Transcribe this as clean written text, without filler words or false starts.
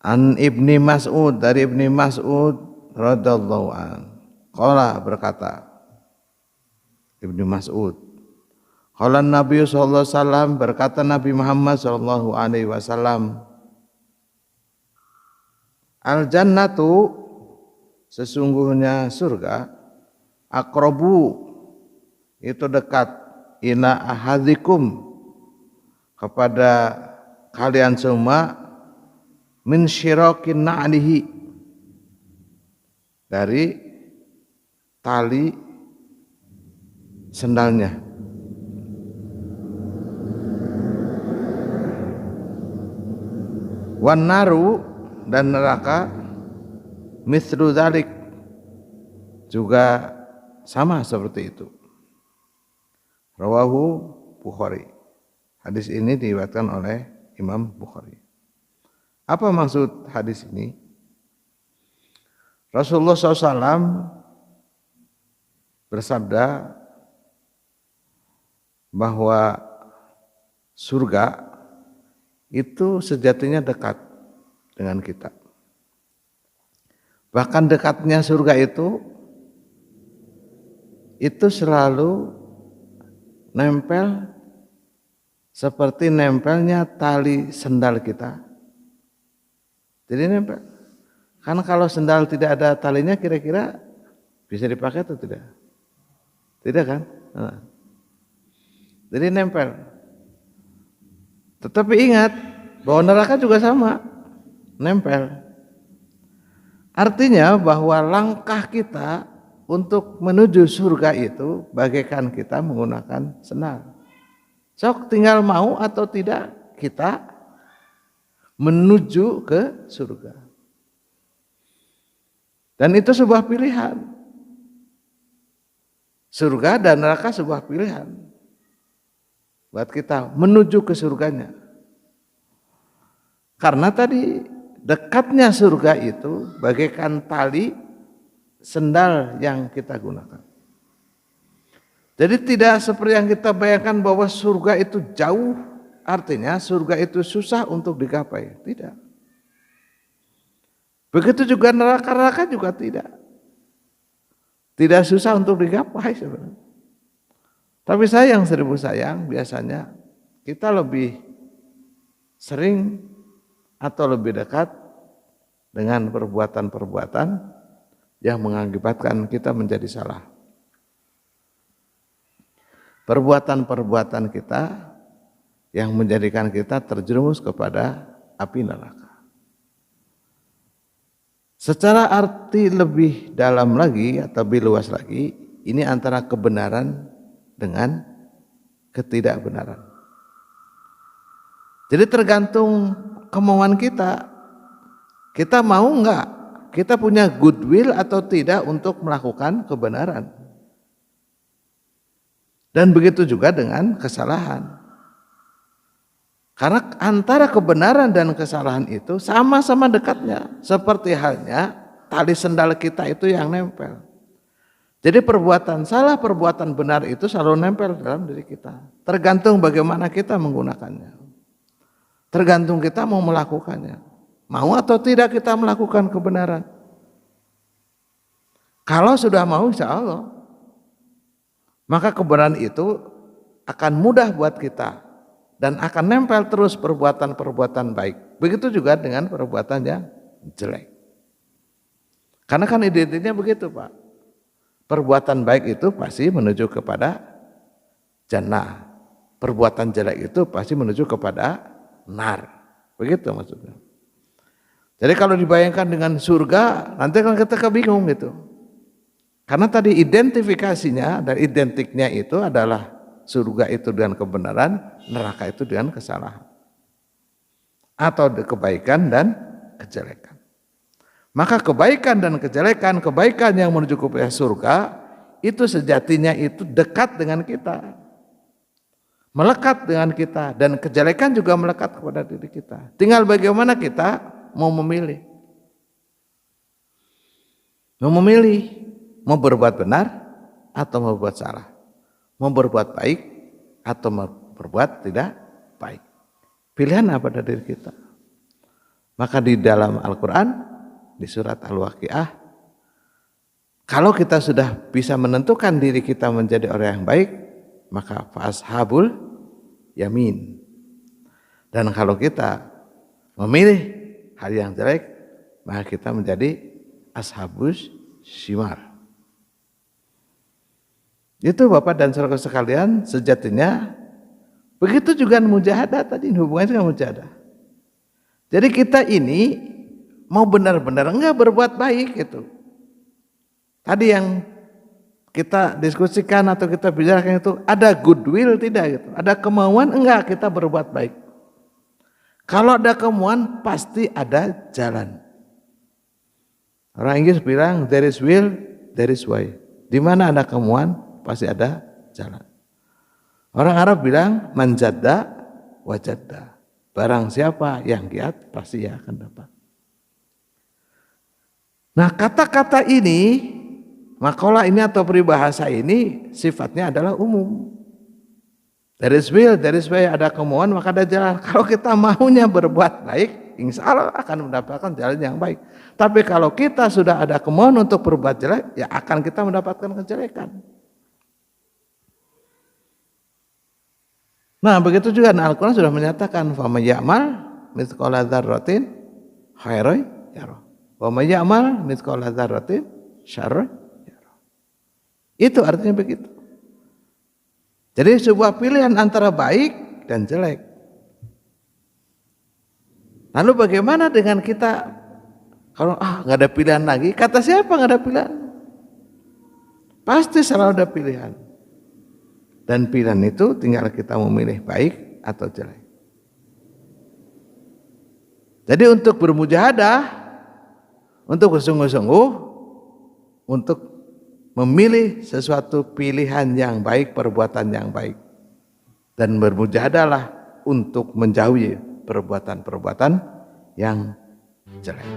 An Ibni Mas'ud, dari Ibni Mas'ud radhiyallahu an. Qala, berkata Ibnu Mas'ud, qala Nabi sallallahu alaihi wasallam, berkata Nabi Muhammad sallallahu alaihi wasallam, al jannatu, sesungguhnya surga, aqrabu, itu dekat, ila ahadikum, kepada kalian semua, min syirakin na'lihi, dari tali sendalnya. Wan naru, dan neraka, mithlu dzalik, juga sama seperti itu. Rawahu Bukhari. Hadis ini diriwayatkan oleh Imam Bukhari. Apa maksud hadis ini? Rasulullah SAW bersabda bahwa surga itu sejatinya dekat dengan kita. Bahkan dekatnya surga itu selalu nempel seperti nempelnya tali sendal kita. Jadi nempel. Karena kalau sendal tidak ada talinya, kira-kira bisa dipakai atau tidak? Tidak kan? Nah. Jadi nempel. Tetapi ingat bahwa neraka juga sama, nempel. Artinya bahwa langkah kita untuk menuju surga itu bagaikan kita menggunakan sendal. Sok tinggal mau atau tidak kita menuju ke surga. Dan itu sebuah pilihan. Surga dan neraka sebuah pilihan buat kita menuju ke surganya. Karena tadi dekatnya surga itu bagaikan tali sendal yang kita gunakan. Jadi tidak seperti yang kita bayangkan bahwa surga itu jauh, artinya surga itu susah untuk digapai. Tidak. Begitu juga neraka juga tidak. Tidak susah untuk digapai sebenarnya. Tapi sayang seribu sayang, biasanya kita lebih sering atau lebih dekat dengan perbuatan-perbuatan yang mengakibatkan kita menjadi salah. Perbuatan-perbuatan kita yang menjadikan kita terjerumus kepada api neraka. Secara arti lebih dalam lagi atau lebih luas lagi, ini antara kebenaran dengan ketidakbenaran. Jadi tergantung kemauan kita. Kita mau enggak? Kita punya goodwill atau tidak untuk melakukan kebenaran. Dan begitu juga dengan kesalahan. Karena antara kebenaran dan kesalahan itu sama-sama dekatnya. Seperti halnya tali sendal kita itu yang nempel. Jadi perbuatan salah, perbuatan benar itu selalu nempel dalam diri kita. Tergantung bagaimana kita menggunakannya. Tergantung kita mau melakukannya. Mau atau tidak kita melakukan kebenaran. Kalau sudah mau, insya Allah, maka kebenaran itu akan mudah buat kita dan akan nempel terus perbuatan-perbuatan baik. Begitu juga dengan perbuatan yang jelek. Karena kan identiknya begitu, Pak. Perbuatan baik itu pasti menuju kepada jannah. Perbuatan jelek itu pasti menuju kepada nar. Begitu maksudnya. Jadi kalau dibayangkan dengan surga, nanti kan kita kebingung gitu. Karena tadi identifikasinya dan identiknya itu adalah surga itu dengan kebenaran, neraka itu dengan kesalahan. Atau kebaikan dan kejelekan. Maka kebaikan dan kejelekan, kebaikan yang menuju ke surga, itu sejatinya itu dekat dengan kita. Melekat dengan kita. Dan kejelekan juga melekat kepada diri kita. Tinggal bagaimana kita mau memilih. Mau memilih. Mau berbuat benar atau mau berbuat salah. Mau berbuat baik atau mau berbuat tidak baik. Pilihan apa dari diri kita. Maka di dalam Al-Quran, di surat Al-Waqiah, kalau kita sudah bisa menentukan diri kita menjadi orang yang baik, maka fa'ashabul yamin. Dan kalau kita memilih hal yang jelek, maka kita menjadi ashabus shimar. Itu Bapak dan saudara sekalian, sejatinya begitu juga mujahadah tadi, hubungannya dengan mujahadah. Jadi kita ini mau benar-benar enggak berbuat baik gitu. Tadi yang kita diskusikan atau kita bicarakan itu ada goodwill tidak gitu. Ada kemauan enggak kita berbuat baik. Kalau ada kemauan pasti ada jalan. Orang Inggris bilang there is will, there is way. Di mana ada kemauan pasti ada jalan. Orang Arab bilang manjadda wajadda. Barang siapa yang giat pasti ya akan dapat. Nah, kata-kata ini, makalah ini atau peribahasa ini sifatnya adalah umum. There is will, there is way, ada kemauan maka ada jalan. Kalau kita maunya berbuat baik, insya Allah akan mendapatkan jalan yang baik. Tapi kalau kita sudah ada kemauan untuk berbuat jelek, ya akan kita mendapatkan kejelekan. Nah, begitu juga Al-Quran sudah menyatakan faman ya'mal mithqala dzarratin khairan yarah wa may ya'mal mithqala dzarratin syarran yarah. Itu artinya begitu. Jadi sebuah pilihan antara baik dan jelek. Lalu bagaimana dengan kita kalau nggak ada pilihan lagi? Kata siapa nggak ada pilihan? Pasti selalu ada pilihan. Dan pilihan itu tinggal kita memilih baik atau jelek. Jadi untuk bermujahadah, untuk bersungguh-sungguh, untuk memilih sesuatu pilihan yang baik, perbuatan yang baik. Dan bermujahadahlah untuk menjauhi perbuatan-perbuatan yang jelek.